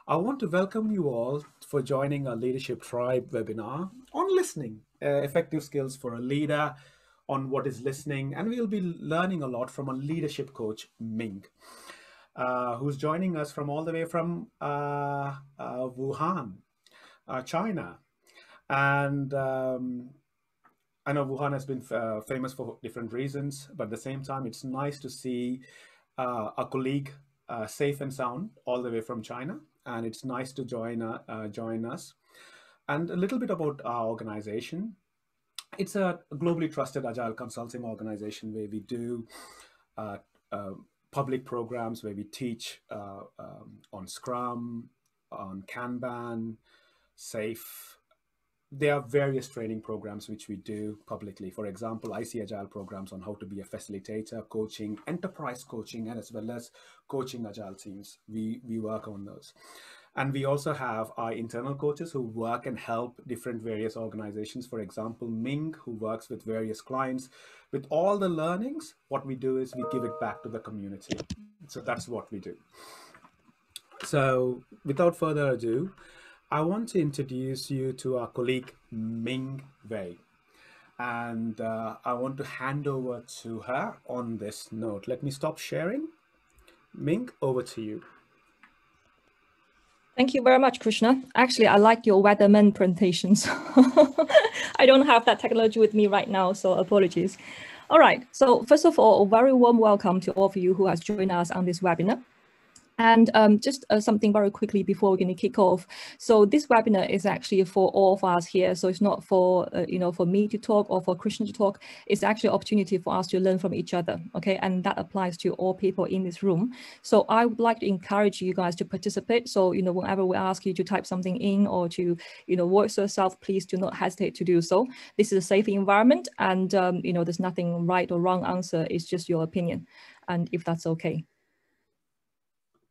I want to welcome you all for joining our Leadership Tribe webinar on listening, effective skills for a leader, on what is listening. And we'll be learning a lot from a leadership coach, Ming, who's joining us from all the way from Wuhan, China. And I know Wuhan has been famous for different reasons, but at the same time, it's nice to see a colleague safe and sound all the way from China. And it's nice to join us. And a little bit about our organization. It's a globally trusted agile consulting organization where we do public programs, where we teach on Scrum, on Kanban, SAFe. There are various training programs which we do publicly. For example, I see agile programs on how to be a facilitator, coaching, enterprise coaching, and as well as coaching agile teams. We work on those. And we also have our internal coaches who work and help different various organizations. For example, Ming, who works with various clients. With all the learnings, what we do is we give it back to the community. So that's what we do. So without further ado, I want to introduce you to our colleague, Ming Wei. And I want to hand over to her on this note. Let me stop sharing. Ming, over to you. Thank you very much, Krishna. Actually, I like your weatherman presentations. I don't have that technology with me right now, so apologies. All right, so first of all, a very warm welcome to all of you who has joined us on this webinar. And just something very quickly before we're going to kick off. So this webinar is actually for all of us here. So it's not for, for me to talk or for Krishna to talk. It's actually an opportunity for us to learn from each other. OK, and that applies to all people in this room. So I would like to encourage you guys to participate. So, whenever we ask you to type something in or to, voice yourself, please do not hesitate to do so. This is a safe environment. And, there's nothing right or wrong answer. It's just your opinion. And if that's OK.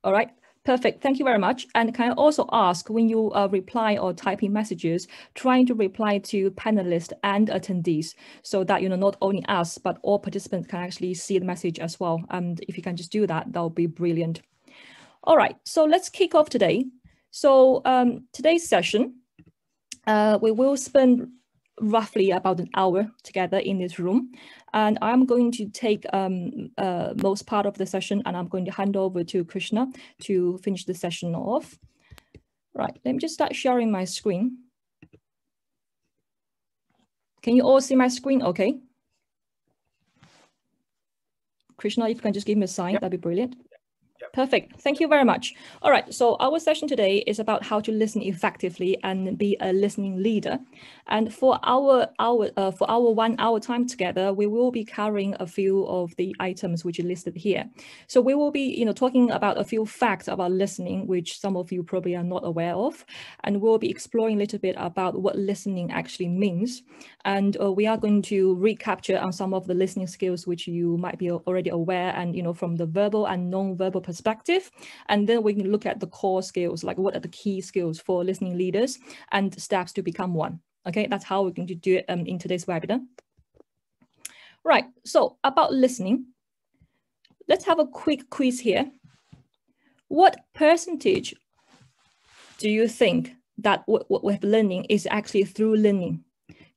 All right, perfect. Thank you very much. And can I also ask, when you reply or type in messages, trying to reply to panelists and attendees so that, not only us, but all participants can actually see the message as well. And if you can just do that, that would be brilliant. All right, so let's kick off today. So today's session, we will spend roughly about an hour together in this room. And I'm going to take most part of the session, and I'm going to hand over to Krishna to finish the session off. Right, let me just start sharing my screen. Can you all see my screen? Okay. Krishna, if you can just give me a sign, that'd be brilliant. Perfect. Thank you very much. All right. So our session today is about how to listen effectively and be a listening leader. And for our 1 hour time together, we will be covering a few of the items which are listed here. So we will be, talking about a few facts about listening, which some of you probably are not aware of. And we'll be exploring a little bit about what listening actually means. And we are going to recapture on some of the listening skills, which you might be already aware, and, from the verbal and non-verbal perspective. And then we can look at the core skills, like what are the key skills for listening leaders and steps to become one. Okay, that's how we're going to do it in today's webinar. Right, so about listening, let's have a quick quiz here. What percentage do you think that what we're learning is actually through learning?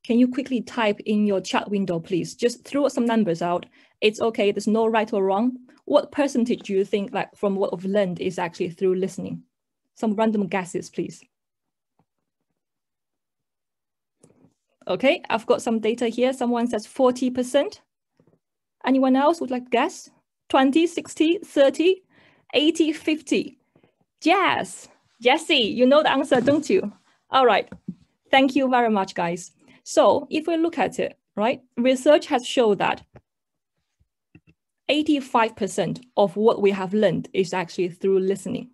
Can you quickly type in your chat window, please? Just throw some numbers out. It's okay, there's no right or wrong. What percentage do you think, like, from what we've learned is actually through listening? Some random guesses, please. Okay, I've got some data here. Someone says 40%. Anyone else would like to guess? 20, 60, 30, 80, 50. Yes, Jessie, you know the answer, don't you? All right, thank you very much, guys. So if we look at it, right, research has shown that 85% of what we have learned is actually through listening.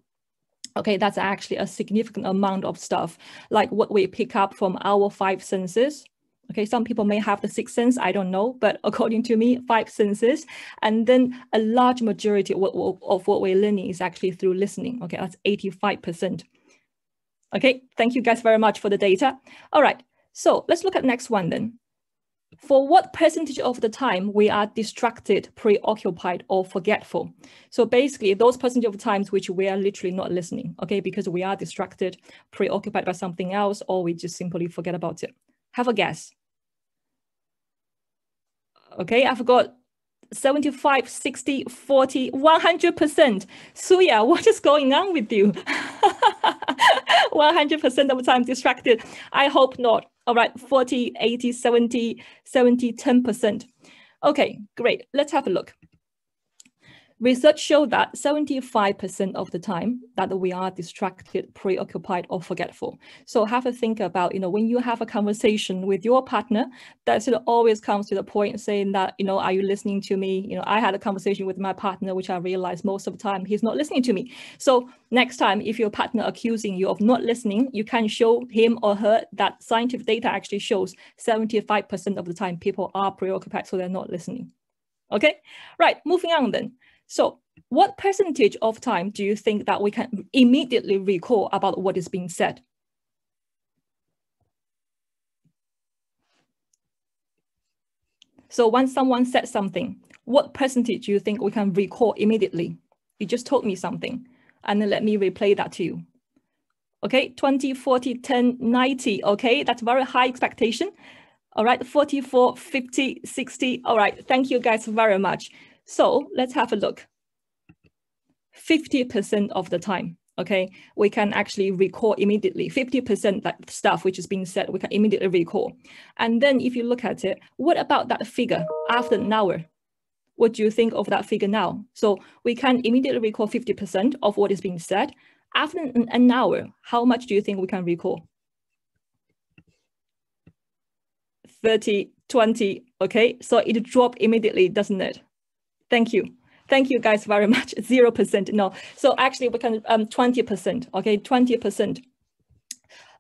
Okay, that's actually a significant amount of stuff, like what we pick up from our 5 senses. Okay, some people may have the 6th sense, I don't know, but according to me, 5 senses. And then a large majority of what we're learning is actually through listening. Okay, that's 85%. Okay, thank you guys very much for the data. All right, so let's look at the next one then. For what percentage of the time we are distracted, preoccupied, or forgetful? So basically, those percentage of times which we are literally not listening, okay, because we are distracted, preoccupied by something else, or we just simply forget about it. Have a guess. Okay, I've got 75, 60, 40, 100%. Suya, what is going on with you? 100% of the time distracted. I hope not. All right, 40, 80, 70, 10%. Okay, great. Let's have a look. Research showed that 75% of the time that we are distracted, preoccupied, or forgetful. So have a think about, when you have a conversation with your partner, that sort of always comes to the point saying that, are you listening to me? I had a conversation with my partner, which I realized most of the time he's not listening to me. So next time, if your partner accusing you of not listening, you can show him or her that scientific data actually shows 75% of the time people are preoccupied, so they're not listening. Okay, right, moving on then. So what percentage of time do you think that we can immediately recall about what is being said? So when someone said something, what percentage do you think we can recall immediately? You just told me something, and then let me replay that to you. Okay, 20, 40, 10, 90. Okay, that's very high expectation. All right, 44, 50, 60. All right, thank you guys very much. So let's have a look. 50% of the time, okay, we can actually recall immediately. 50% that stuff which is being said, we can immediately recall. And then if you look at it, what about that figure after an hour? What do you think of that figure now? So we can immediately recall 50% of what is being said. After an hour, how much do you think we can recall? 30, 20, okay? So it dropped immediately, doesn't it? Thank you. Thank you guys very much. 0%, no. So actually we can 20%, okay? 20%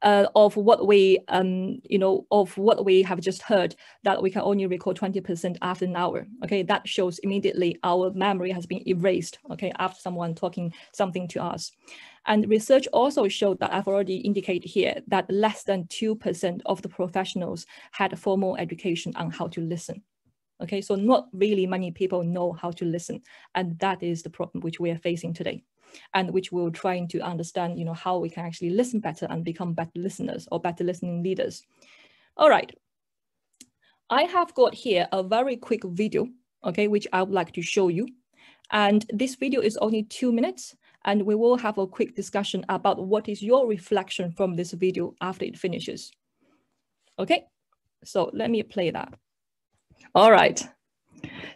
of what we, of what we have just heard, that we can only recall 20% after an hour, okay? That shows immediately our memory has been erased, okay? After someone talking something to us. And research also showed that I've already indicated here that less than 2% of the professionals had a formal education on how to listen. Okay, so not really many people know how to listen. And that is the problem which we are facing today, and which we're trying to understand, how we can actually listen better and become better listeners or better listening leaders. All right. I have got here a very quick video, okay, which I would like to show you. And this video is only 2 minutes, and we will have a quick discussion about what is your reflection from this video after it finishes. Okay, so let me play that. All right.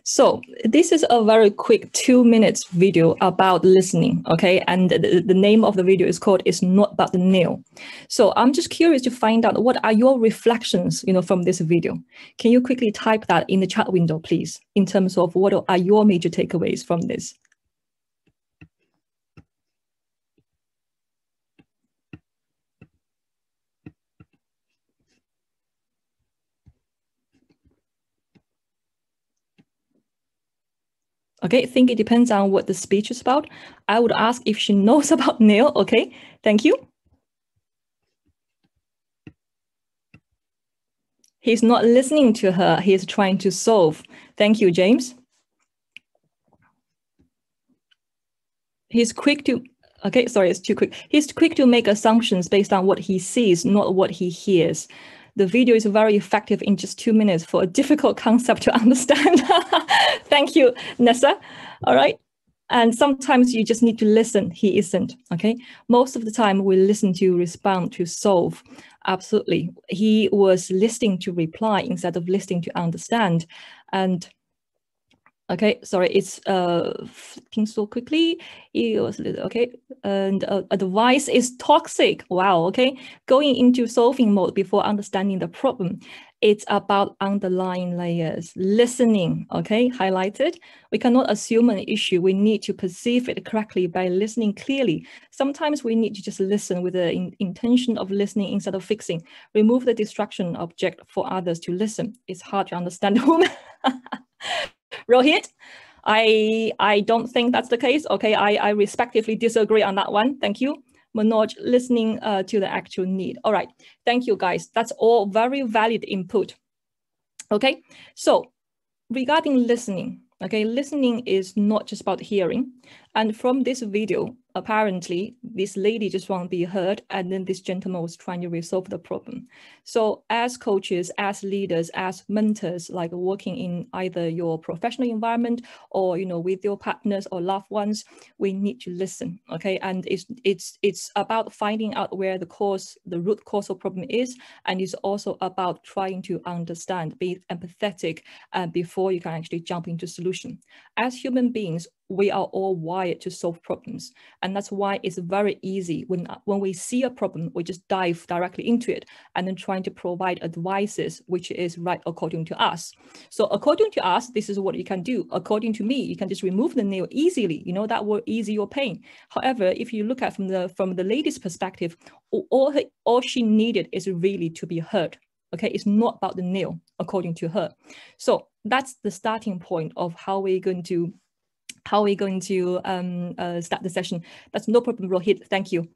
So this is a very quick 2 minutes video about listening, okay? And the name of the video is called "It's Not About the Nail." So I'm just curious to find out what are your reflections, from this video. Can you quickly type that in the chat window, please, in terms of what are your major takeaways from this? Okay, I think it depends on what the speech is about. I would ask if she knows about nail. Okay, thank you. He's not listening to her. He's trying to solve. Thank you, James. He's quick to, okay, sorry, it's too quick. He's quick to make assumptions based on what he sees, not what he hears. The video is very effective in just 2 minutes for a difficult concept to understand. Thank you, Nessa. All right. And sometimes you just need to listen. He isn't, okay? Most of the time we listen to respond, to solve. Absolutely. He was listening to reply instead of listening to understand. And okay, sorry, it's flipping so quickly. It was okay, and advice is toxic. Wow, okay. Going into solving mode before understanding the problem. It's about underlying layers. Listening, okay, highlighted. We cannot assume an issue. We need to perceive it correctly by listening clearly. Sometimes we need to just listen with the intention of listening instead of fixing. Remove the distraction object for others to listen. It's hard to understand whom. Rohit, I don't think that's the case. Okay, I respectively disagree on that one. Thank you. Manoj, listening to the actual need. All right, thank you guys. That's all very valid input. Okay, so regarding listening, okay, listening is not just about hearing. And from this video, apparently this lady just won't be heard, and then this gentleman was trying to resolve the problem. So as coaches, as leaders, as mentors, like working in either your professional environment or, you know, with your partners or loved ones, we need to listen. Okay, and it's about finding out where the root cause of problem is, and it's also about trying to understand, be empathetic before you can actually jump into solution. As human beings, we are all wired to solve problems. And that's why it's very easy when we see a problem, we just dive directly into it and then trying to provide advices, which is right according to us. So according to us, this is what you can do. According to me, you can just remove the nail easily. You know, that will ease your pain. However, if you look at from the lady's perspective, all she needed is really to be heard. Okay, it's not about the nail, according to her. So that's the starting point of how we're going to start the session. That's no problem, Rohit. Thank you.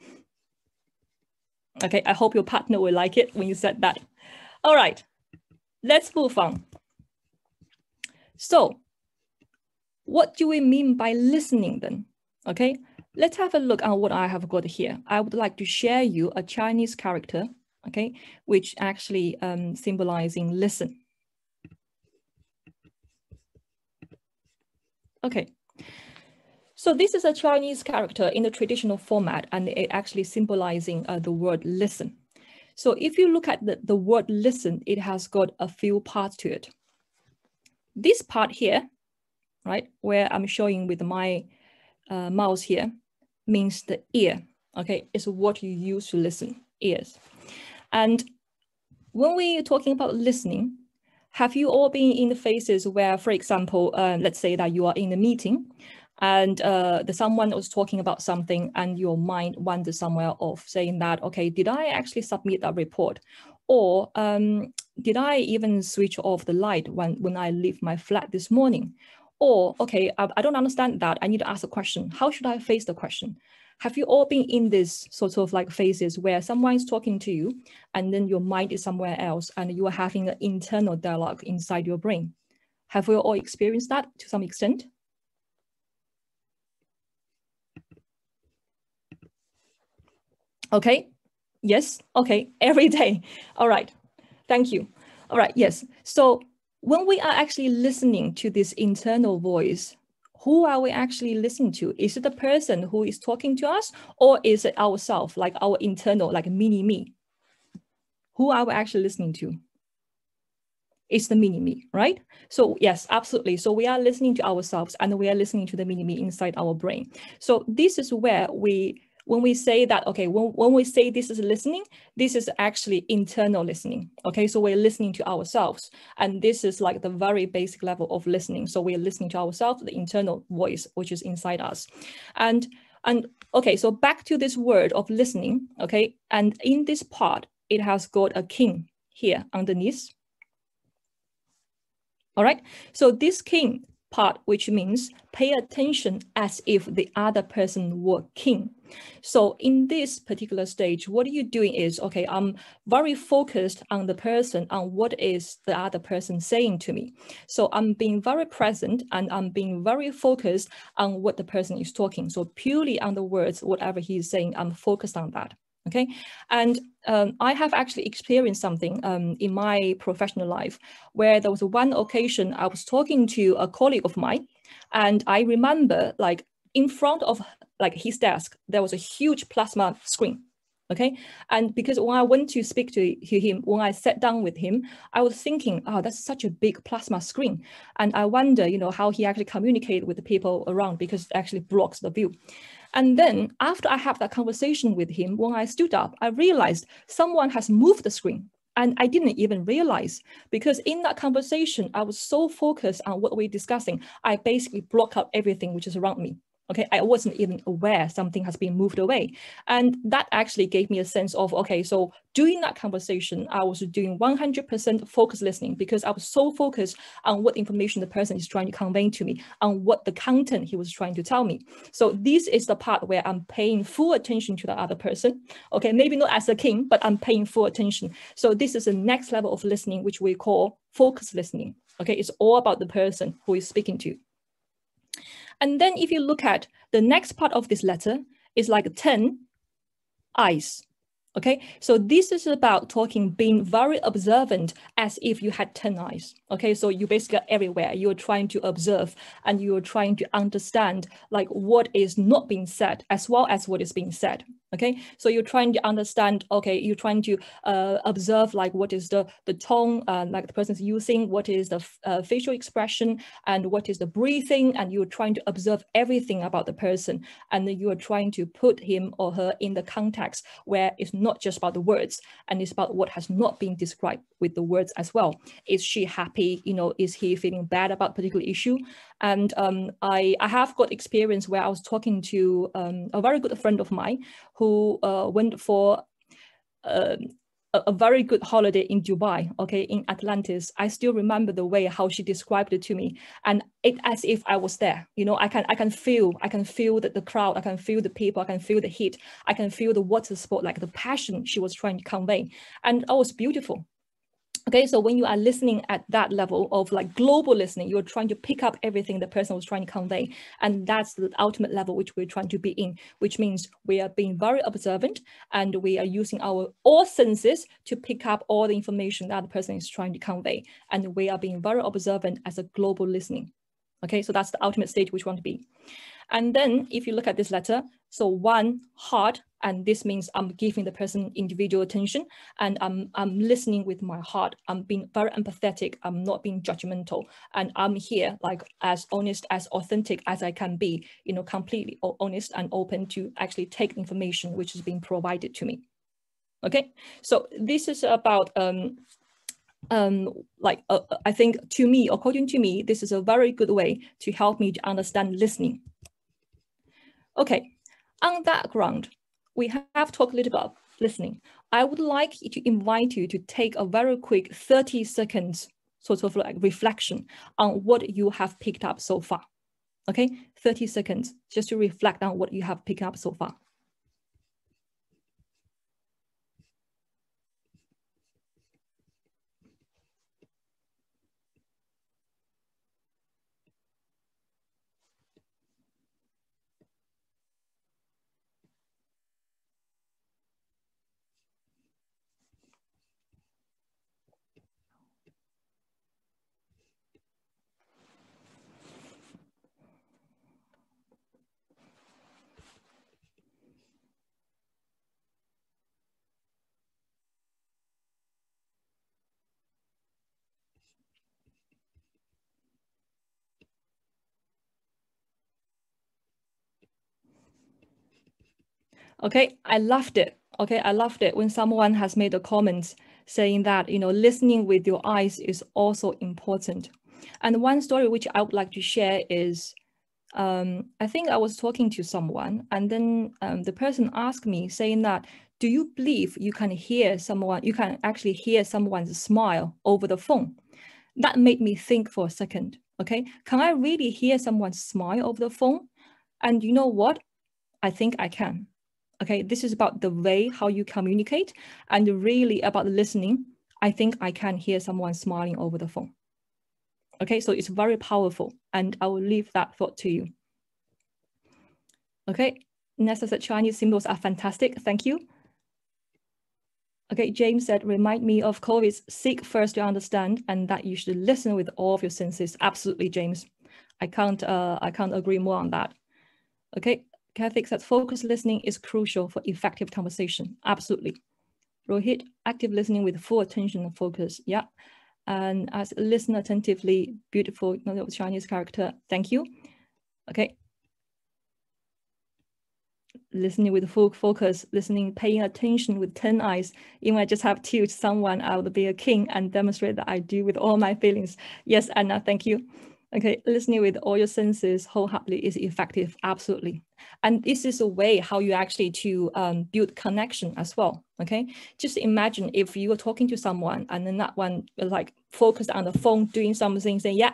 Okay, I hope your partner will like it when you said that. All right, let's move on. So what do we mean by listening then? Okay, let's have a look at what I have got here. I would like to share you a Chinese character, okay, which actually symbolizing listen. Okay. So this is a Chinese character in the traditional format, and it actually symbolizing the word listen. So if you look at the word listen, it has got a few parts to it. This part here, right, where I'm showing with my mouse here, means the ear, okay? It's what you use to listen, ears. And when we're talking about listening, have you all been in the phases where, for example, let's say that you are in a meeting and someone was talking about something and your mind wanders somewhere off, saying that, okay, did I actually submit that report? Or did I even switch off the light when I leave my flat this morning? Or, okay, I don't understand that. I need to ask a question. How should I face the question? Have you all been in this sort of like phases where someone is talking to you and then your mind is somewhere else and you are having an internal dialogue inside your brain? Have we all experienced that to some extent? Okay, yes, okay, every day. All right, thank you. All right, yes. So when we are actually listening to this internal voice, who are we actually listening to? Is it the person who is talking to us, or is it ourselves, like our internal, like mini me? Who are we actually listening to? It's the mini me, right? So yes, absolutely. So we are listening to ourselves and we are listening to the mini me inside our brain. So this is where when we say that, okay, when we say this is listening, this is actually internal listening. Okay, so we're listening to ourselves. And this is like the very basic level of listening. So we're listening to ourselves, the internal voice, which is inside us. And okay, so back to this word of listening, okay? And in this part, it has got a king here underneath. All right, so this king part, which means pay attention as if the other person were king. So in this particular stage, what you're doing is, okay, I'm very focused on the person, on what is the other person saying to me. So I'm being very present and I'm being very focused on what the person is talking. So purely on the words, whatever he's saying, I'm focused on that. Okay, and I have actually experienced something in my professional life where there was one occasion I was talking to a colleague of mine, and I remember like in front of like his desk, there was a huge plasma screen. Okay, and because when I went to speak to him, when I sat down with him, I was thinking, oh, that's such a big plasma screen. And I wonder, you know, how he actually communicated with the people around because it actually blocks the view. And then after I had that conversation with him, when I stood up, I realized someone has moved the screen. And I didn't even realize, because in that conversation, I was so focused on what we're discussing, I basically block out everything which is around me. Okay, I wasn't even aware something has been moved away. And that actually gave me a sense of, okay, so during that conversation, I was doing 100% focused listening because I was so focused on what information the person is trying to convey to me, on what the content he was trying to tell me. So this is the part where I'm paying full attention to the other person. Okay, maybe not as a king, but I'm paying full attention. So this is the next level of listening, which we call focused listening. Okay, it's all about the person who is speaking to. And then if you look at the next part of this letter, is like 10 eyes. Okay, so this is about talking, being very observant as if you had 10 eyes. Okay, so you basically are everywhere. You're trying to observe and you're trying to understand like what is not being said as well as what is being said. Okay, so you're trying to understand, okay, you're trying to observe like what is the tone like the person's using, what is the facial expression and what is the breathing, and you're trying to observe everything about the person, and then you are trying to put him or her in the context where it's not just about the words, and it's about what has not been described with the words as well. Is she happy? You know, is he feeling bad about a particular issue? And I have got experience where I was talking to a very good friend of mine who went for a very good holiday in Dubai, okay, in Atlantis. I still remember the way how she described it to me, and it as if I was there. You know, I can feel the crowd, I can feel the people, I can feel the heat, I can feel the water sport, like the passion she was trying to convey, and it was beautiful. Okay, so when you are listening at that level of like global listening, you're trying to pick up everything the person was trying to convey. And that's the ultimate level which we're trying to be in, which means we are being very observant and we are using our all senses to pick up all the information that the person is trying to convey. And we are being very observant as a global listening. Okay, so that's the ultimate stage which we want to be. And then if you look at this letter, so 1, heart, and this means I'm giving the person individual attention and I'm listening with my heart. I'm being very empathetic. I'm not being judgmental. And I'm here like as honest, as authentic as I can be, you know, completely honest and open to actually take the information which is being provided to me. Okay, so this is about I think to me, according to me, this is a very good way to help me to understand listening. Okay, on that ground, we have talked a little about listening. I would like to invite you to take a very quick 30 seconds sort of like reflection on what you have picked up so far. Okay, 30 seconds just to reflect on what you have picked up so far. Okay, I loved it. Okay, I loved it when someone has made a comment saying that, you know, listening with your eyes is also important. And one story which I would like to share is, I think I was talking to someone and then the person asked me saying that, do you believe you can hear someone, you can actually hear someone's smile over the phone? That made me think for a second, okay? Can I really hear someone's smile over the phone? And you know what? I think I can. Okay, this is about the way how you communicate and really about listening. I think I can hear someone smiling over the phone. Okay, so it's very powerful and I will leave that thought to you. Okay, Nessa said Chinese symbols are fantastic. Thank you. Okay, James said, remind me of COVID's seek first to understand and that you should listen with all of your senses. Absolutely, James. I can't agree more on that. Okay, Kathy said focused listening is crucial for effective conversation. Absolutely. Rohit, active listening with full attention and focus. Yeah. And as listen attentively, beautiful Chinese character. Thank you. Okay. Listening with full focus, listening, paying attention with 10 eyes. Even I just have to someone, I would be a king and demonstrate that I do with all my feelings. Yes, Anna, thank you. Okay, listening with all your senses wholeheartedly is effective, absolutely. And this is a way how you actually to build connection as well, okay? Just imagine if you were talking to someone and then that one like focused on the phone doing something, saying, yeah.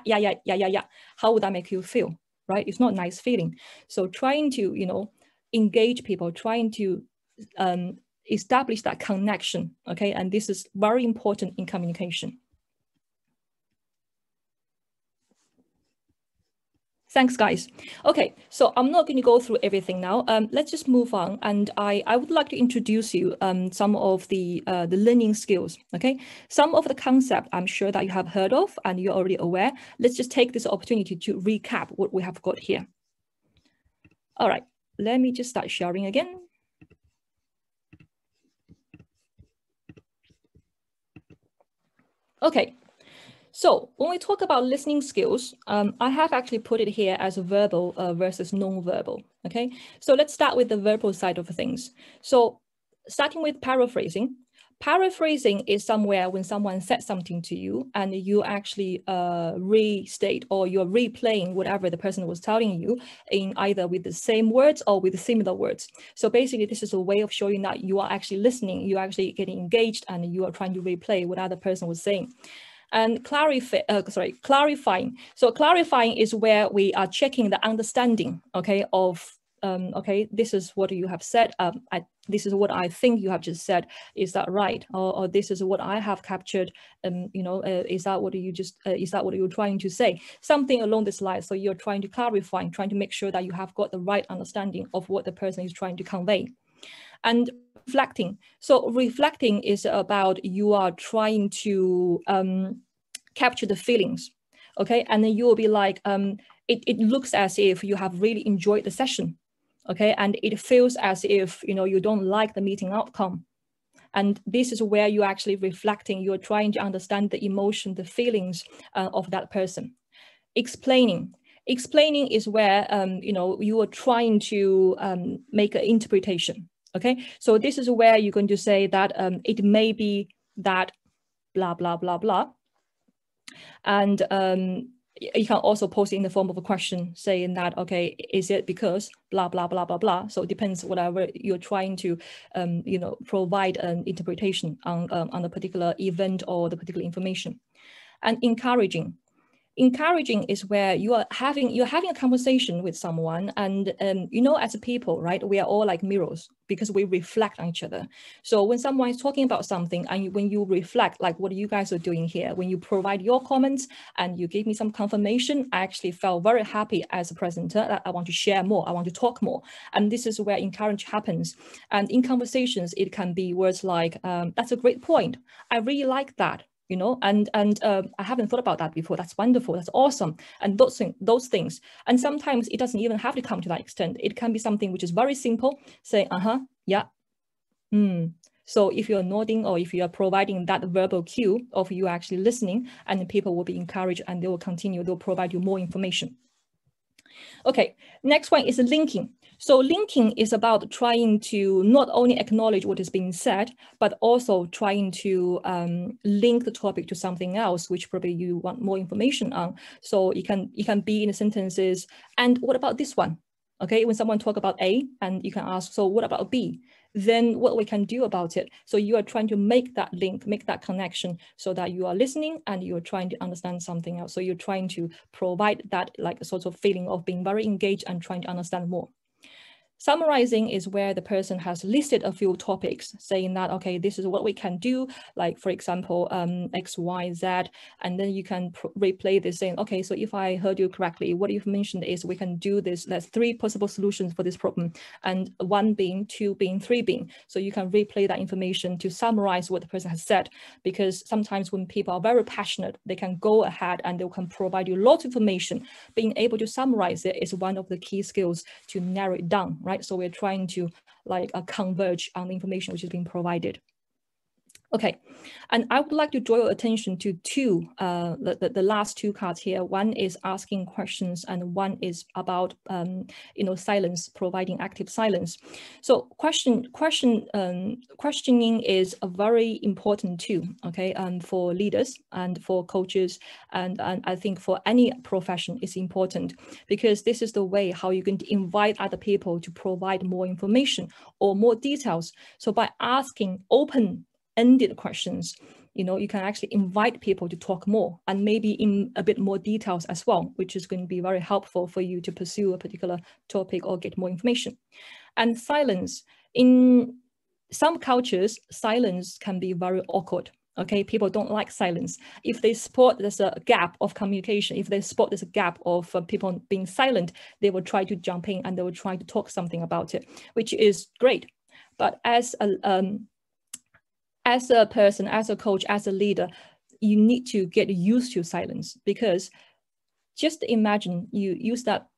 How would that make you feel, right? It's not a nice feeling. So trying to, you know, engage people, trying to establish that connection, okay? And this is very important in communication. Thanks, guys. Okay, so I'm not going to go through everything now. Let's just move on, and I would like to introduce you some of the learning skills. Okay, some of the concepts I'm sure that you have heard of and you're already aware. Let's just take this opportunity to recap what we have got here. All right, let me just start sharing again. Okay. So when we talk about listening skills, I have actually put it here as a verbal versus non-verbal, okay? So let's start with the verbal side of things. So starting with paraphrasing. Paraphrasing is somewhere when someone said something to you and you actually restate or you're replaying whatever the person was telling you in either with the same words or with similar words. So basically, this is a way of showing that you are actually listening, you're actually getting engaged and you are trying to replay what other person was saying. And clarifying. So clarifying is where we are checking the understanding, okay, of, okay, this is what you have said. This is what I think you have just said. Is that right? Or this is what I have captured. You know, is that what you just, is that what you're trying to say? Something along this line. So you're trying to clarify, trying to make sure that you have got the right understanding of what the person is trying to convey. And reflecting. So reflecting is about you are trying to capture the feelings, okay? And then you will be like, it looks as if you have really enjoyed the session, okay? And it feels as if, you know, you don't like the meeting outcome. And this is where you're actually reflecting, you're trying to understand the emotion, the feelings of that person. Explaining is where, you know, you are trying to make an interpretation. Okay, so this is where you're going to say that it may be that blah, blah, blah, blah. And you can also post it in the form of a question saying that, okay, is it because blah, blah, blah, blah, blah. So it depends whatever you're trying to, you know, provide an interpretation on the particular event or the particular information. And encouraging. Encouraging is where you're having a conversation with someone, and you know, as a people, right, we are all like mirrors because we reflect on each other. So when someone is talking about something and when you reflect, like what you guys are doing here, when you provide your comments and you give me some confirmation, I actually felt very happy as a presenter that I want to share more, I want to talk more. And this is where encourage happens. And in conversations, it can be words like, that's a great point, I really like that, you know, and I haven't thought about that before. That's wonderful. That's awesome. And those things. And sometimes it doesn't even have to come to that extent. It can be something which is very simple. Say, yeah. So if you're nodding or if you are providing that verbal cue of you actually listening, and people will be encouraged and they will continue. They'll provide you more information. Okay, next one is linking. So linking is about trying to not only acknowledge what is being said, but also trying to link the topic to something else, which probably you want more information on. So it can be in the sentences, and what about this one? Okay, when someone talk about A, and you can ask, so what about B? Then what we can do about it. So you are trying to make that link, make that connection, so that you are listening and you're trying to understand something else. So you're trying to provide that like a sort of feeling of being very engaged and trying to understand more. Summarizing is where the person has listed a few topics saying that, okay, this is what we can do, like for example, X, Y, Z, and then you can replay this saying, okay, so if I heard you correctly, what you've mentioned is we can do this, there's 3 possible solutions for this problem, and 1 being, 2 being, 3 being. So you can replay that information to summarize what the person has said, because sometimes when people are very passionate, they can go ahead and they can provide you lots of information. Being able to summarize it is one of the key skills to narrow it down, right? So we're trying to like converge on the information which is being provided. Okay, and I would like to draw your attention to the last two cards here. One is asking questions, and one is about silence, providing active silence. So questioning is a very important too. Okay, for leaders and for coaches, and I think for any profession is important, because this is the way how you can invite other people to provide more information or more details. So by asking open-ended questions, you can actually invite people to talk more, and maybe in a bit more details as well, which is going to be very helpful for you to pursue a particular topic or get more information. And silence, in some cultures, silence can be very awkward. Okay, people don't like silence. If they spot there's a gap of communication, if they spot there's a gap of people being silent, they will try to jump in and they will try to talk something about it, which is great. But as a person, as a coach, as a leader, you need to get used to silence, because just imagine you use that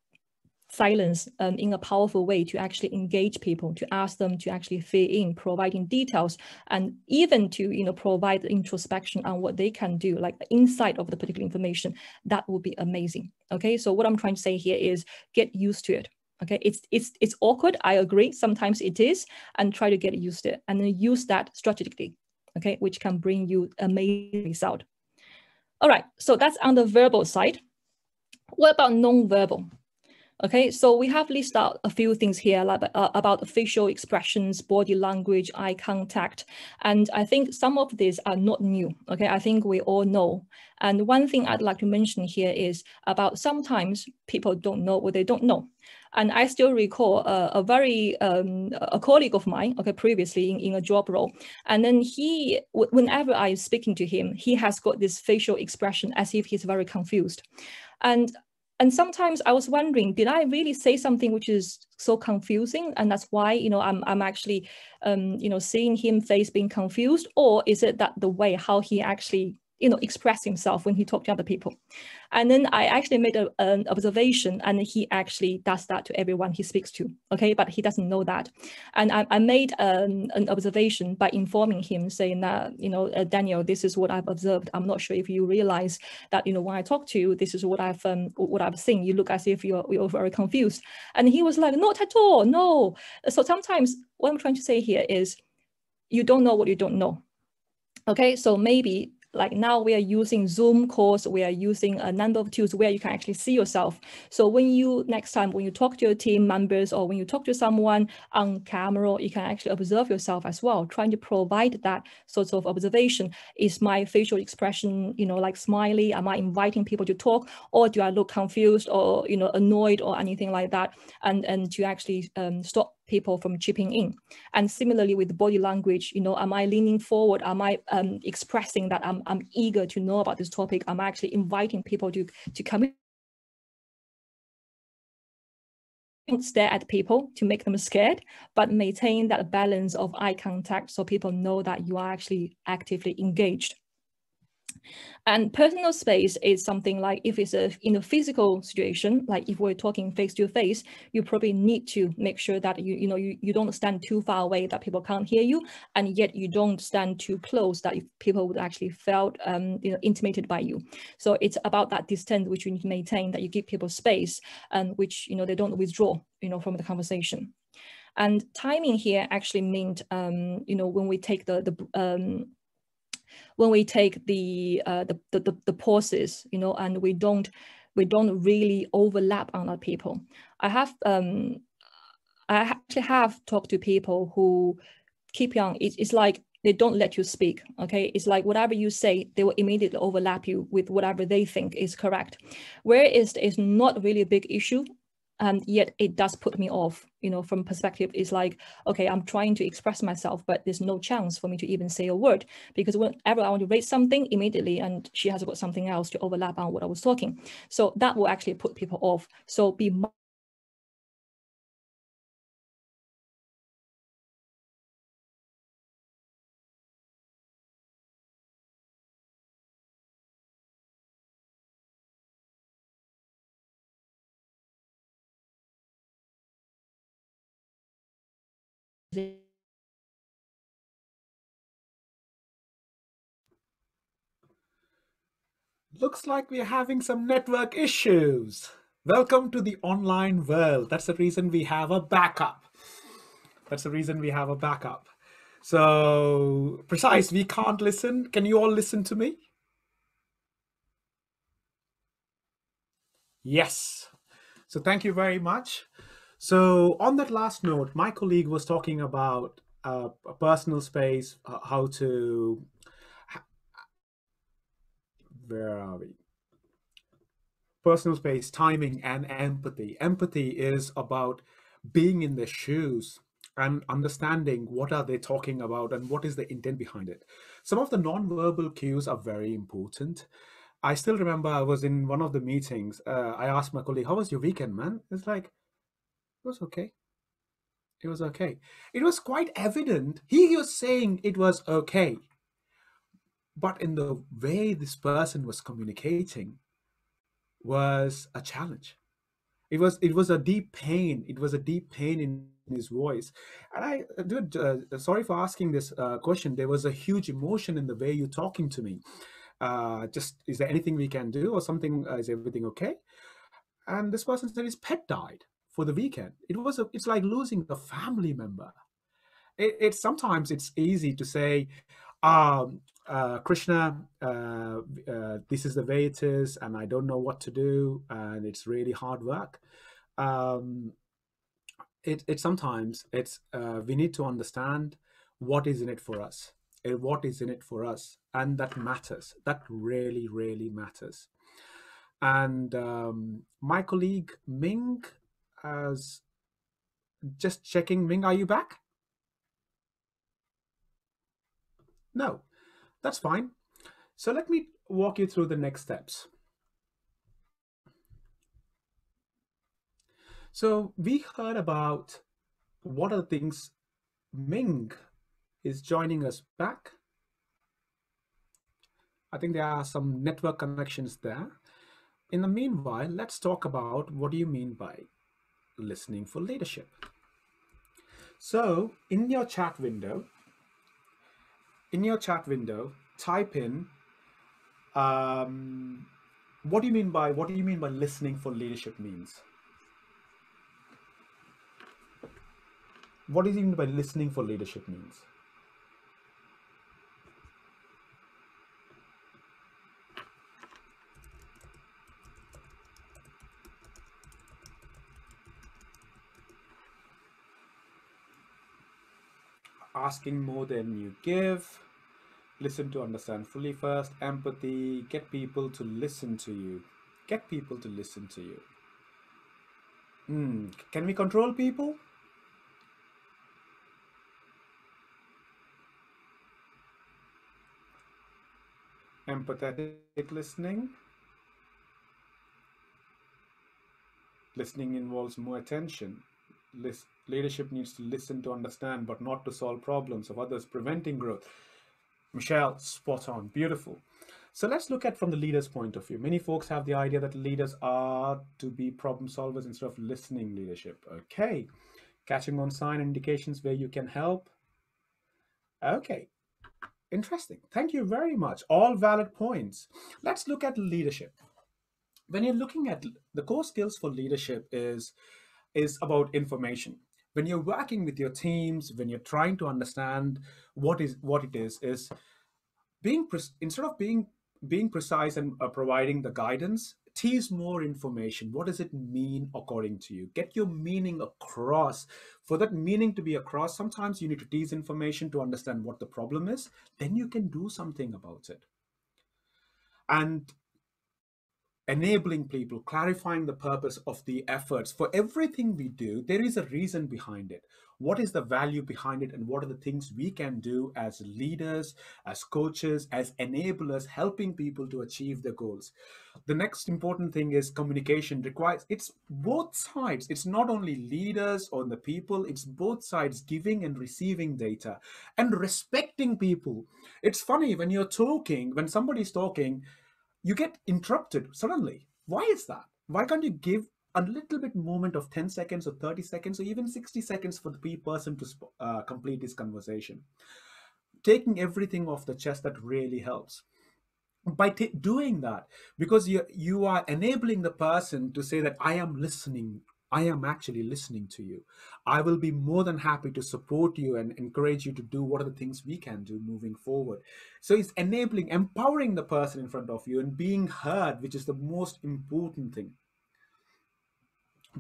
silence in a powerful way to actually engage people, to ask them to actually fill in, providing details, and even to provide introspection on what they can do, like the insight of the particular information. That would be amazing. Okay, so what I'm trying to say here is get used to it. Okay, it's awkward, I agree, sometimes it is, and try to get used to it, and then use that strategically, okay, which can bring you amazing result. All right, so that's on the verbal side. What about non-verbal? Okay, so we have listed out a few things here, like about facial expressions, body language, eye contact, and I think some of these are not new. Okay, I think we all know. And one thing I'd like to mention here is about sometimes people don't know what they don't know. And I still recall a colleague of mine, okay, previously in a job role, and then whenever I'm speaking to him, he has got this facial expression as if he's very confused. And sometimes I was wondering, did I really say something which is so confusing? And that's why, I'm actually, seeing him face being confused, or is it that the way how he actually, express himself when he talked to other people? And then I actually made an observation, and he actually does that to everyone he speaks to, okay? But he doesn't know that. And I made an observation by informing him, saying that, Daniel, this is what I've observed. I'm not sure if you realize that, when I talk to you, this is what I've seen. You look as if you're very confused. And he was like, not at all, no. So sometimes what I'm trying to say here is you don't know what you don't know. Okay, so maybe like now we are using Zoom calls, we are using a number of tools where you can actually see yourself. So next time when you talk to your team members, or when you talk to someone on camera, you can actually observe yourself as well, trying to provide that sort of observation. Is my facial expression, like smiley? Am I inviting people to talk, or do I look confused or, annoyed or anything like that? And to actually stop people from chipping in. And similarly with body language, am I leaning forward? Am I expressing that I'm eager to know about this topic? I'm actually inviting people to come in. Don't stare at people to make them scared, but maintain that balance of eye contact so people know that you are actually actively engaged. And personal space is something like, if it's in a physical situation, like if we're talking face to face, you probably need to make sure that you don't stand too far away that people can't hear you, and yet you don't stand too close that people would actually felt intimidated by you. So it's about that distance which you need to maintain, that you give people space, and which they don't withdraw from the conversation. And timing here actually meant when we take the pauses, and we don't really overlap on other people. I actually have talked to people who keep on. It's like they don't let you speak. Okay, it's like whatever you say, they will immediately overlap you with whatever they think is correct. Whereas it's not really a big issue. And yet it does put me off, from perspective. It's like, okay, I'm trying to express myself, but there's no chance for me to even say a word, because whenever I want to raise something immediately, and she has got something else to overlap on what I was talking. So that will actually put people off. So be Looks like we're having some network issues. Welcome to the online world. That's the reason we have a backup. That's the reason we have a backup. So, precise, we can't listen. Can you all listen to me? Yes. So, thank you very much. So, on that last note, my colleague was talking about a personal space, how to, where are we? Personal space, timing, and empathy. Empathy is about being in their shoes and understanding what are they talking about and what is the intent behind it. Some of the non-verbal cues are very important. I still remember I was in one of the meetings. I asked my colleague, "How was your weekend, man?" It's like, it was okay. It was okay. It was quite evident. He was saying it was okay, but in the way this person was communicating was a challenge. It was a deep pain. It was a deep pain in his voice. And I, dude, sorry for asking this question. There was a huge emotion in the way you're talking to me. Just, is there anything we can do or something? Is everything okay? And this person said his pet died for the weekend. It's like losing a family member. It's sometimes it's easy to say, Krishna, this is the way it is, and I don't know what to do, and it's really hard work. Um, it sometimes it's we need to understand what is in it for us, what is in it for us, and that matters. That really, really matters. And my colleague Ming, as just checking, Ming, are you back? No, that's fine. So let me walk you through the next steps. So we heard about what are the things. Ming is joining us back. I think there are some network connections there. In the meanwhile, let's talk about what do you mean by listening for leadership. So in your chat window, type in what do you mean by listening for leadership means? What do you mean by listening for leadership means? Asking more than you give, listen to understand fully first, empathy, get people to listen to you. Get people to listen to you. Can we control people? Empathetic listening. Listening involves more attention. Leadership needs to listen to understand, but not to solve problems of others, preventing growth. Michelle, spot on, beautiful. So let's look at from the leader's point of view. Many folks have the idea that leaders are to be problem solvers instead of listening leadership. Okay, catching on sign indications where you can help. Okay, interesting. Thank you very much. All valid points. Let's look at leadership. When you're looking at the core skills for leadership is about information. When you're working with your teams, when you're trying to understand what it is being instead of being precise and providing the guidance, tease more information. What does it mean according to you? Get your meaning across. For that meaning to be across, sometimes you need to tease information to understand what the problem is. Then you can do something about it. And enabling people, clarifying the purpose of the efforts. For everything we do, there is a reason behind it. What is the value behind it, and what are the things we can do as leaders, as coaches, as enablers, helping people to achieve their goals? The next important thing is communication requires, it's both sides. It's not only leaders or the people, it's both sides, giving and receiving data and respecting people. It's funny when you're talking, when somebody's talking, you get interrupted suddenly. Why is that? Why can't you give a little bit moment of 10 seconds or 30 seconds or even 60 seconds for the person to complete this conversation? Taking everything off the chest, that really helps. by doing that, because you are enabling the person to say that I am listening, I am actually listening to you, I will be more than happy to support you and encourage you to do what are the things we can do moving forward. So it's enabling, empowering the person in front of you and being heard, which is the most important thing,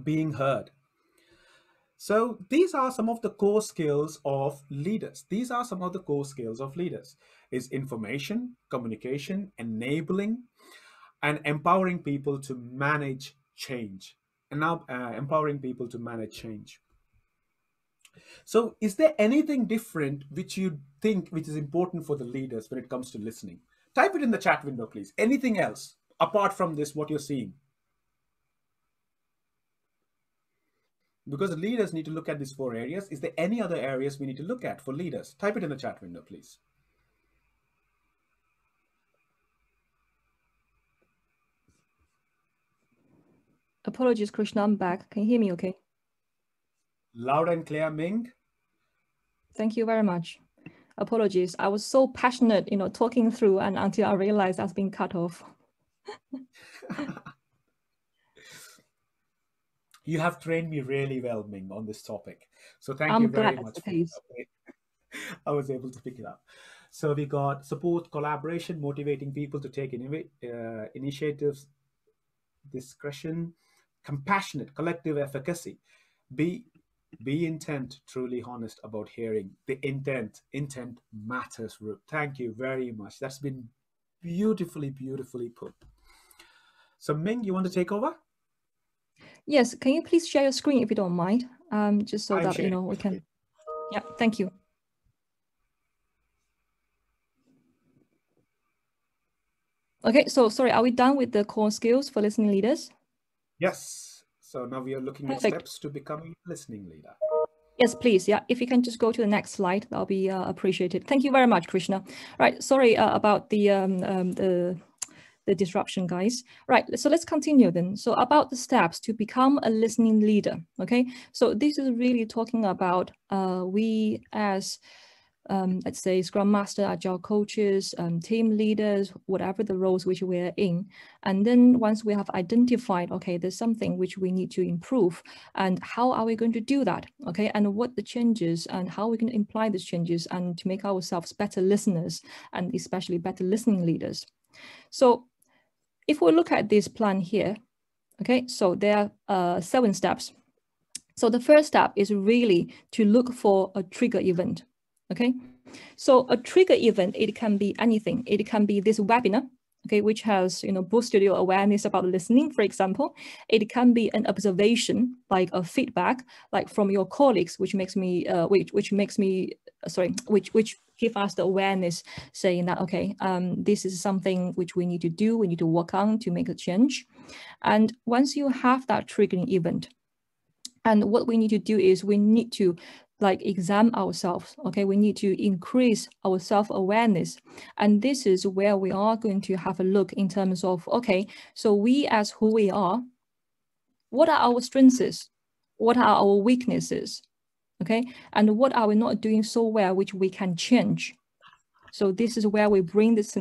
being heard. So these are some of the core skills of leaders. These are some of the core skills of leaders: is information, communication, enabling, and empowering people to manage change. And now empowering people to manage change. So is there anything different which you think which is important for the leaders when it comes to listening? Type it in the chat window, please. Anything else apart from this, what you're seeing? Because the leaders need to look at these 4 areas. Is there any other areas we need to look at for leaders? Type it in the chat window, please. Apologies, Krishna, I'm back. Can you hear me okay? Loud and clear, Ming. Thank you very much. Apologies. I was so passionate, talking through, and until I realized I've been cut off. You have trained me really well, Ming, on this topic. So thank you I'm very glad much that's for the case. I was able to pick it up. So we got support, collaboration, motivating people to take initiatives, discretion, compassionate, collective efficacy. Be intent, truly honest about hearing. The intent matters, Rup. Thank you very much. That's been beautifully put. So Ming, you want to take over? Yes, can you please share your screen if you don't mind? Just so that we can. Yeah, thank you. Okay, so sorry, are we done with the core skills for listening leaders? Yes. So now we are looking at steps to becoming a listening leader. Yes, please. Yeah, if you can just go to the next slide, that'll be appreciated. Thank you very much, Krishna. Right, sorry about the disruption, guys. Right, so let's continue then. So about the steps to become a listening leader, okay? So this is really talking about we as, let's say, Scrum Master, Agile coaches, team leaders, whatever the roles which we're in. And then once we have identified, okay, there's something which we need to improve, and how are we going to do that, okay? And what the changes and how we can imply these changes and to make ourselves better listeners and especially better listening leaders. So if we look at this plan here, okay, so there are 7 steps. So the first step is really to look for a trigger event, okay? So a trigger event, it can be anything. It can be this webinar, okay, which has, boosted your awareness about listening, for example. It can be an observation, like a feedback, like from your colleagues, which give us the awareness, saying that, okay, this is something which we need to do, we need to work on to make a change. And once you have that triggering event, and what we need to do is we need to examine ourselves, okay? We need to increase our self-awareness. And this is where we are going to have a look in terms of, okay, so we as who we are, what are our strengths? What are our weaknesses? Okay, and what are we not doing so well, which we can change? So this is where we bring this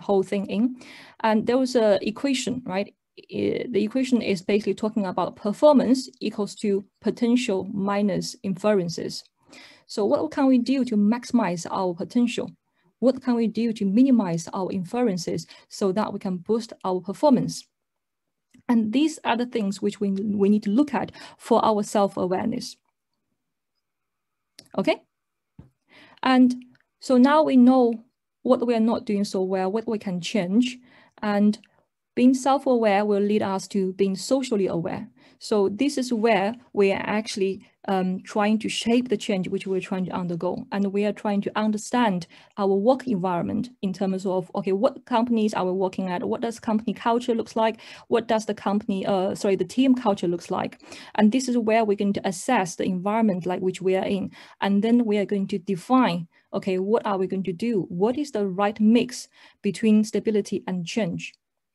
whole thing in. And there was an equation, right? The equation is basically talking about performance equals to potential minus inferences. So what can we do to maximize our potential? What can we do to minimize our inferences so that we can boost our performance? And these are the things which we need to look at for our self-awareness. Okay? And so now we know what we are not doing so well, what we can change, and being self-aware will lead us to being socially aware. So this is where we are actually trying to shape the change which we're trying to undergo. And we are trying to understand our work environment in terms of, okay, what companies are we working at? What does company culture looks like? What does the the team culture looks like? And this is where we're going to assess the environment like which we are in. And then we are going to define, okay, what are we going to do? What is the right mix between stability and change?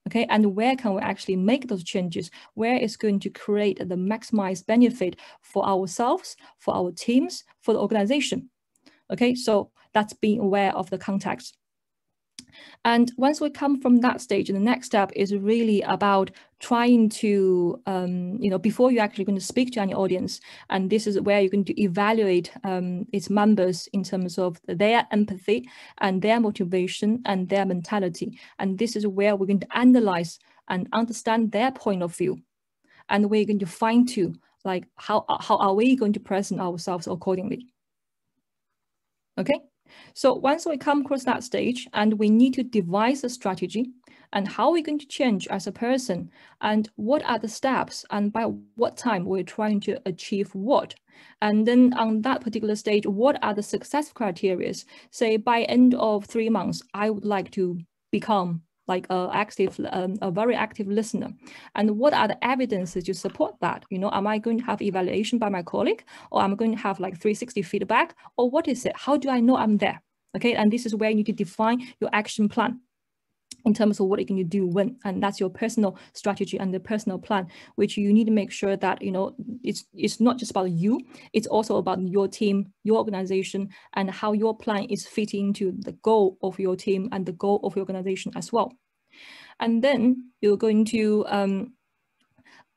Okay, and where can we actually make those changes? Where is going to create the maximized benefit for ourselves, for our teams, for the organization? Okay, so that's being aware of the context. And once we come from that stage, the next step is really about trying to, before you're actually going to speak to any audience, and this is where you're going to evaluate its members in terms of their empathy and their motivation and their mentality. And this is where we're going to analyze and understand their point of view. And we're going to fine tune, like how are we going to present ourselves accordingly? Okay. So once we come across that stage and we need to devise a strategy and how we're going to change as a person and what are the steps and by what time we're trying to achieve what. And then on that particular stage, what are the success criteria? Say by end of 3 months, I would like to become like a very active listener. And what are the evidences to support that? Am I going to have evaluation by my colleague, or am I going to have like 360 feedback, or what is it? How do I know I'm there? Okay, and this is where you need to define your action plan in terms of what you're going to do when, and that's your personal strategy and the personal plan, which you need to make sure that, it's not just about you, it's also about your team, your organization, and how your plan is fitting into the goal of your team and the goal of your organization as well. And then you're going to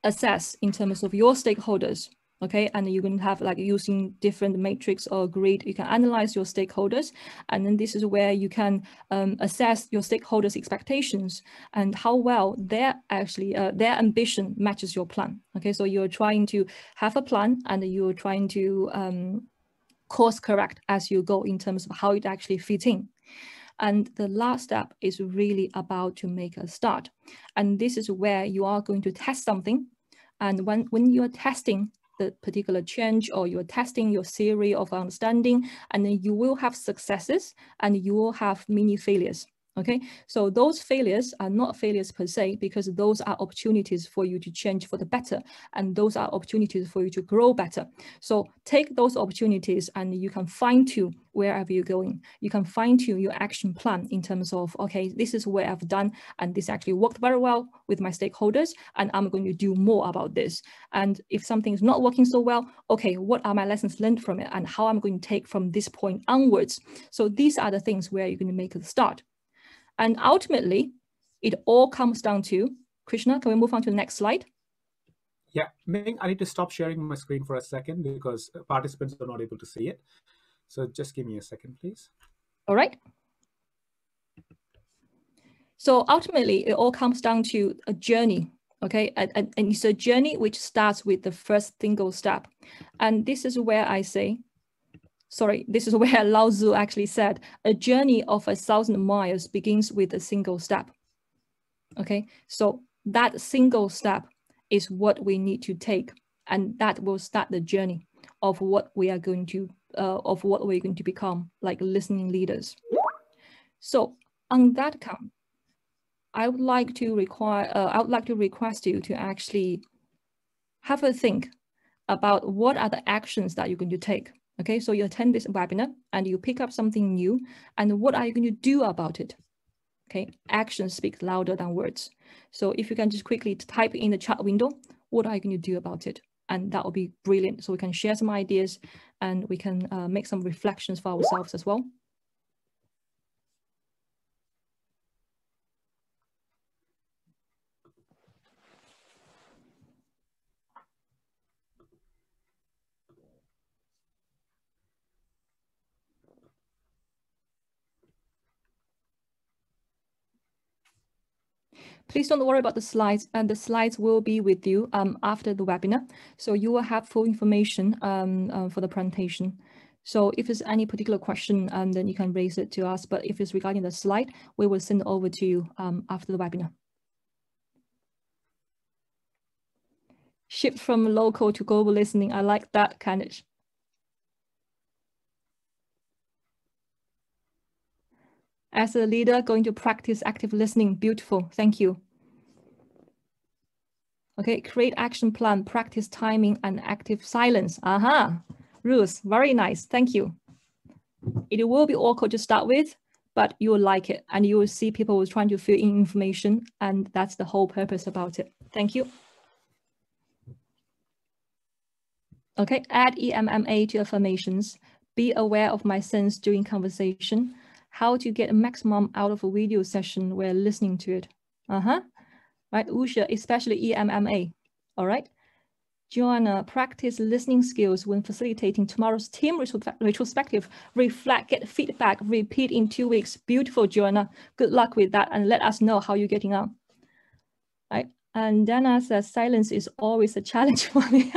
assess in terms of your stakeholders. Okay, and you can have like using different matrix or grid, you can analyze your stakeholders. And then this is where you can assess your stakeholders' expectations and how well their ambition matches your plan. Okay, so you're trying to have a plan and you're trying to course correct as you go in terms of how it actually fits in. And the last step is really about to make a start. And this is where you are going to test something. And when you're testing the particular change, or you're testing your theory of understanding, and then you will have successes and you will have mini failures. Okay, so those failures are not failures per se, because those are opportunities for you to change for the better, and those are opportunities for you to grow better. So take those opportunities and you can fine tune wherever you're going. You can fine tune your action plan in terms of, okay, this is what I've done, and this actually worked very well with my stakeholders, and I'm going to do more about this. And if something is not working so well, okay, what are my lessons learned from it, and how I'm going to take from this point onwards? So these are the things where you're going to make a start. And ultimately, it all comes down to, Krishna, can we move on to the next slide? Yeah, Ming, I need to stop sharing my screen for a second because participants are not able to see it. So just give me a second, please. All right. So ultimately, it all comes down to a journey, okay? And it's a journey which starts with the first single step. And this is where I say, this is where Lao Tzu actually said, a journey of 1,000 miles begins with a single step. Okay, so that single step is what we need to take, and that will start the journey of what we are going to, become, like listening leaders. So on that count, I would like to request you to actually have a think about what are the actions that you're going to take. Okay, so you attend this webinar and you pick up something new, and what are you going to do about it? Okay, actions speak louder than words. So if you can just quickly type in the chat window, what are you going to do about it? And that will be brilliant. So we can share some ideas and we can make some reflections for ourselves as well. Please don't worry about the slides, and the slides will be with you after the webinar. So you will have full information for the presentation. So if there's any particular question, then you can raise it to us. But if it's regarding the slide, we will send it over to you after the webinar. Shift from local to global listening. I like that, Candice. As a leader, going to practice active listening. Beautiful. Thank you. Okay, create action plan, practice timing and active silence. Aha, Ruth, very nice. Thank you. It will be awkward to start with, but you will like it, and you will see people trying to fill in information, and that's the whole purpose about it. Thank you. Okay, add EMMA to affirmations. Be aware of my sense during conversation. how to get a maximum out of a video session where listening to it. Right, Usha, especially EMMA. All right. Joanna, practice listening skills when facilitating tomorrow's team retrospective. Reflect, get feedback, repeat in 2 weeks. Beautiful, Joanna. Good luck with that, and let us know how you're getting on. Right. And Dana says silence is always a challenge for me.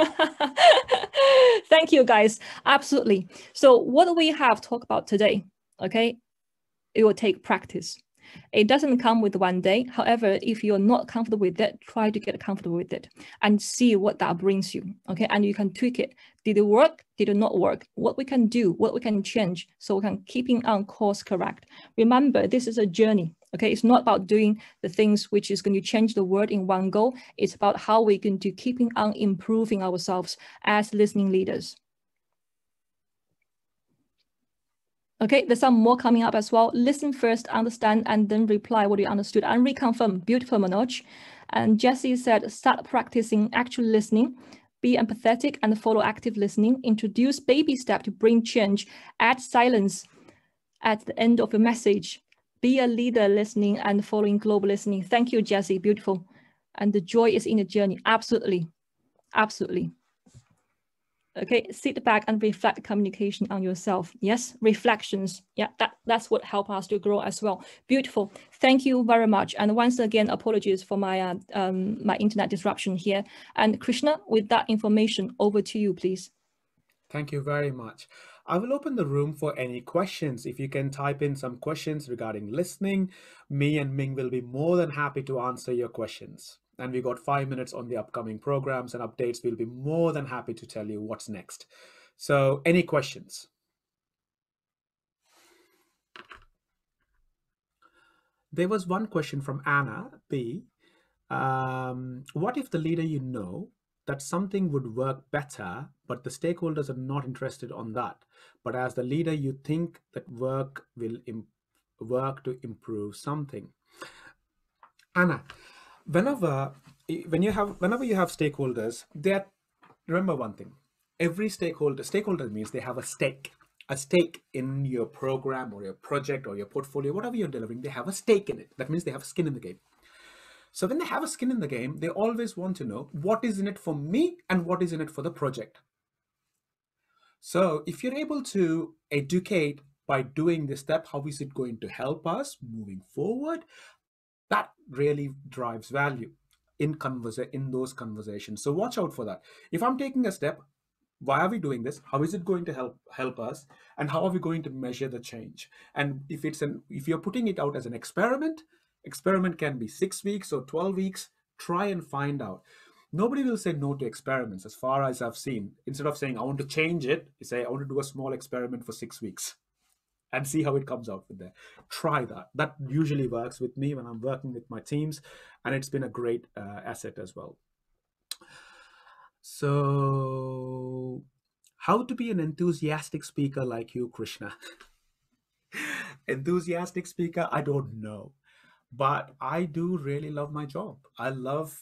Thank you, guys. Absolutely. So what we have talked about today, okay, it will take practice. It doesn't come with one day. However, if you're not comfortable with it, try to get comfortable with it and see what that brings you. Okay, and you can tweak it. Did it work? Did it not work? What we can do, what we can change, so we can keeping on course correct. Remember, this is a journey. Okay, it's not about doing the things which is going to change the world in one go. It's about how we can do keeping on improving ourselves as listening leaders. Okay, there's some more coming up as well. Listen first, understand, and then reply what you understood and reconfirm. Beautiful, Manoj. And Jesse said, start practicing actual listening. Be empathetic and follow active listening. Introduce baby step to bring change. Add silence at the end of a message. Be a leader listening and following global listening. Thank you, Jesse. Beautiful. And the joy is in the journey. Absolutely. Absolutely. Okay, sit back and reflect communication on yourself. Yes, reflections. Yeah, that's what helps us to grow as well. Beautiful. Thank you very much. And once again, apologies for my my internet disruption here. And Krishna, with that information, over to you, please. Thank you very much. I will open the room for any questions. If you can type in some questions regarding listening, me and Ming will be more than happy to answer your questions. And we got 5 minutes on the upcoming programs and updates. We'll be more than happy to tell you what's next. So any questions? There was one question from Anna B. What if the leader you know that something would work better, but the stakeholders are not interested on that? But as the leader, you think that work will work to improve something. Anna, whenever you have stakeholders, remember one thing. Every stakeholder means they have a stake in your program or your project or your portfolio, whatever you're delivering. They have a stake in it. That means they have skin in the game. So when they have a skin in the game, they always want to know what is in it for me and what is in it for the project. So if you're able to educate by doing this step, how is it going to help us moving forward? That really drives value in those conversations. So watch out for that. If I'm taking a step, why are we doing this? How is it going to help us? And how are we going to measure the change? And if you're putting it out as an experiment can be 6 weeks or 12 weeks. Try and find out. Nobody will say no to experiments, as far as I've seen. Instead of saying I want to change it, you say I want to do a small experiment for 6 weeks and see how it comes out with that. Try that. That usually works with me when I'm working with my teams, and it's been a great asset as well. So, how to be an enthusiastic speaker like you, Krishna? Enthusiastic speaker, I don't know, but I do really love my job. I love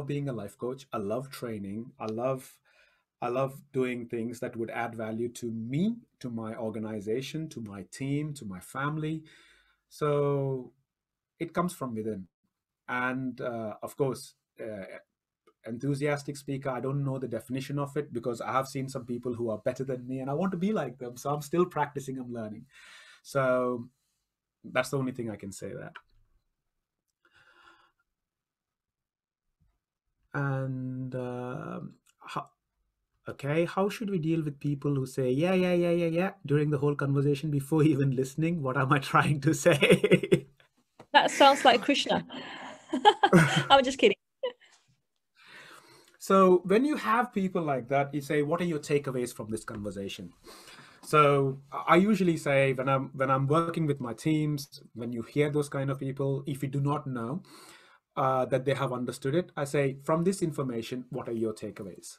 being a life coach. I love training. I love doing things that would add value to me, to my organization, to my team, to my family. So it comes from within. And of course, enthusiastic speaker, I don't know the definition of it, because I have seen some people who are better than me and I want to be like them. So I'm still practicing, I'm learning. So that's the only thing I can say there. And how should we deal with people who say yeah during the whole conversation before even listening? What am I trying to say? That sounds like Krishna. I'm just kidding. So when you have people like that, you say, what are your takeaways from this conversation? So I usually say, when I'm working with my teams, when you hear those kind of people, if you do not know that they have understood it, I say, from this information, what are your takeaways?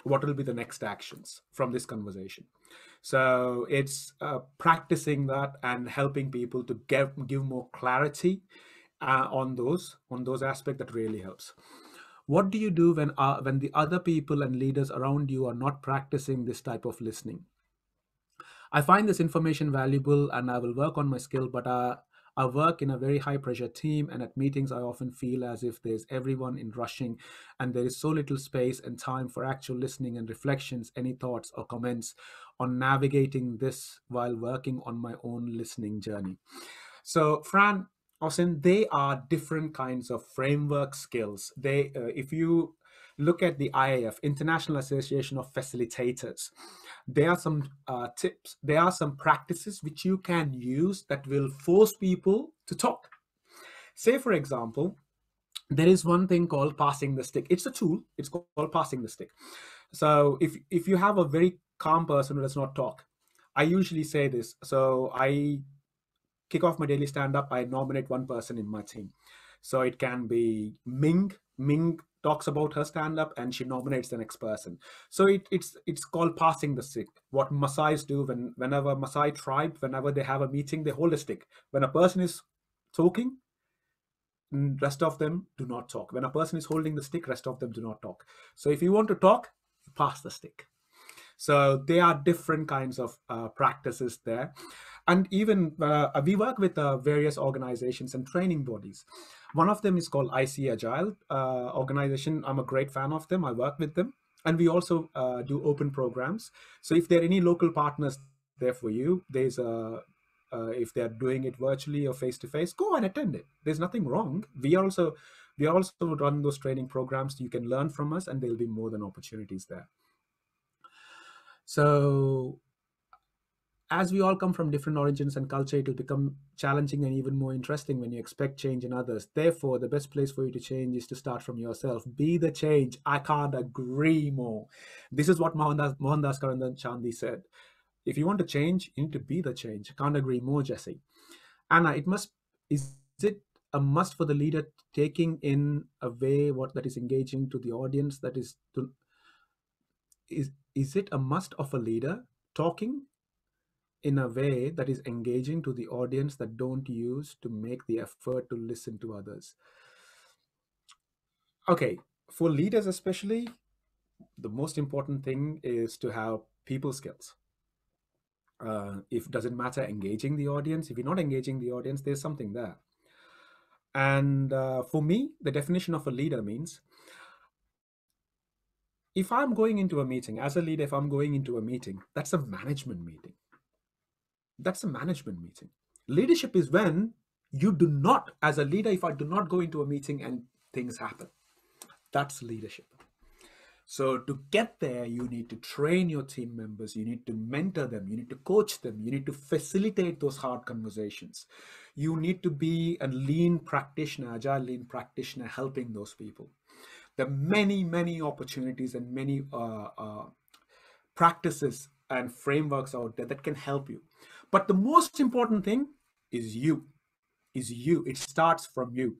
What will be the next actions from this conversation? So it's practicing that and helping people to give more clarity on those aspects. That really helps. What do you do when the other people and leaders around you are not practicing this type of listening? I find this information valuable and I will work on my skill, but I work in a very high pressure team, and at meetings, I often feel as if there's everyone in rushing and there is so little space and time for actual listening and reflections. Any thoughts or comments on navigating this while working on my own listening journey? So, Fran, Austin, they are different kinds of framework skills. If you look at the IAF, International Association of Facilitators, there are some tips, there are some practices which you can use that will force people to talk. Say, for example, there is one thing called passing the stick. It's a tool. It's called passing the stick. So if you have a very calm person who does not talk, I usually say this. So I kick off my daily stand up, I nominate one person in my team. So it can be Ming. Ming talks about her stand up and she nominates the next person. So it's called passing the stick. What Maasai's do whenever Maasai tribe, whenever they have a meeting, they hold a stick. When a person is talking, rest of them do not talk. When a person is holding the stick, rest of them do not talk. So if you want to talk, pass the stick. So there are different kinds of practices there. And even we work with various organizations and training bodies. One of them is called IC Agile organization. I'm a great fan of them. I work with them. And we also do open programs. So if there are any local partners there for you, there's a if they're doing it virtually or face to face, go and attend it. There's nothing wrong. We also run those training programs. You can learn from us, and there'll be more than opportunities there. So as we all come from different origins and culture, it will become challenging and even more interesting when you expect change in others. Therefore, the best place for you to change is to start from yourself. Be the change. I can't agree more. This is what Mohandas Karamchand said. If you want to change, you need to be the change. Can't agree more, Jesse. Anna, is it a must for the leader taking in a way what that is engaging to the audience? That is it a must of a leader talking in a way that is engaging to the audience that don't use to make the effort to listen to others? Okay, for leaders especially, the most important thing is to have people skills. If doesn't matter engaging the audience, if you're not engaging the audience, there's something there. And for me, the definition of a leader means if I'm going into a meeting as a leader, if I'm going into a meeting, that's a management meeting. That's a management meeting. Leadership is when you do not, as a leader, if I do not go into a meeting and things happen, that's leadership. So to get there, you need to train your team members, you need to mentor them, you need to coach them, you need to facilitate those hard conversations. You need to be a lean practitioner, agile lean practitioner, helping those people. There are many, many opportunities and many practices and frameworks out there that can help you. But the most important thing is you. It starts from you.